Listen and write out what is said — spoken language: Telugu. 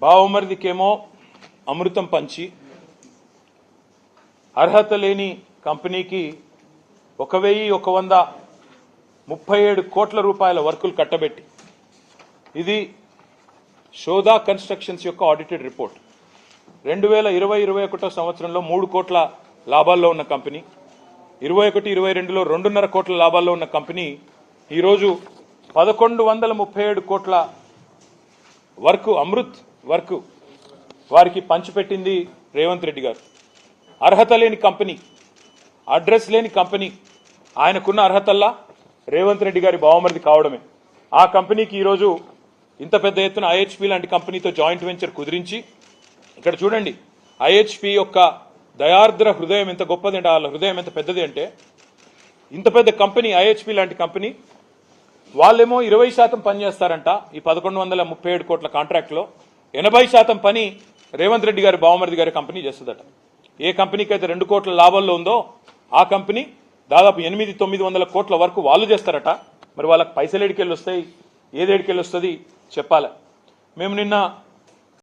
బావమరిదికేమో అమృతం పంచి అర్హత లేని కంపెనీకి 1137 కోట్ల రూపాయల వర్కులు కట్టబెట్టి ఇది శోధా కన్స్ట్రక్షన్స్ యొక్క ఆడిటెడ్ రిపోర్ట్ 2020-21 సంవత్సరంలో 3 కోట్ల లాభాల్లో ఉన్న కంపెనీ 21-22లో 2.5 కోట్ల లాభాల్లో ఉన్న కంపెనీ ఈరోజు 1137 కోట్ల వర్క్ అమృత్ వర్క్ వారికి పంచిపెట్టింది రేవంత్ రెడ్డి గారు. అర్హత లేని కంపెనీ, అడ్రస్ లేని కంపెనీ, ఆయనకున్న అర్హతల్లా రేవంత్ రెడ్డి గారి బావమరిది కావడమే. ఆ కంపెనీకి ఈరోజు ఇంత పెద్ద ఎత్తున ఐహెచ్పి లాంటి కంపెనీతో జాయింట్ వెంచర్ కుదిరించి, ఇక్కడ చూడండి ఐహెచ్పి యొక్క దయార్ద్ర హృదయం ఎంత గొప్పది అంటే, వాళ్ళ హృదయం ఎంత పెద్దది అంటే, ఇంత పెద్ద కంపెనీ ఐహెచ్పి లాంటి కంపెనీ వాళ్ళేమో 20% పని చేస్తారంట. ఈ 1137 కోట్ల కాంట్రాక్ట్లో 80% పని రేవంత్ రెడ్డి గారి బావమరిది గారి కంపెనీ చేస్తుందట. ఏ కంపెనీకి అయితే 2 కోట్ల లాభాల్లో ఉందో ఆ కంపెనీ దాదాపు 800-900 కోట్ల వరకు వాళ్ళు చేస్తారట. మరి వాళ్ళకి పైసలు ఏడికెళ్ళి వస్తాయి, ఏదేడికెళ్ళి వస్తుంది చెప్పాలి. మేము నిన్న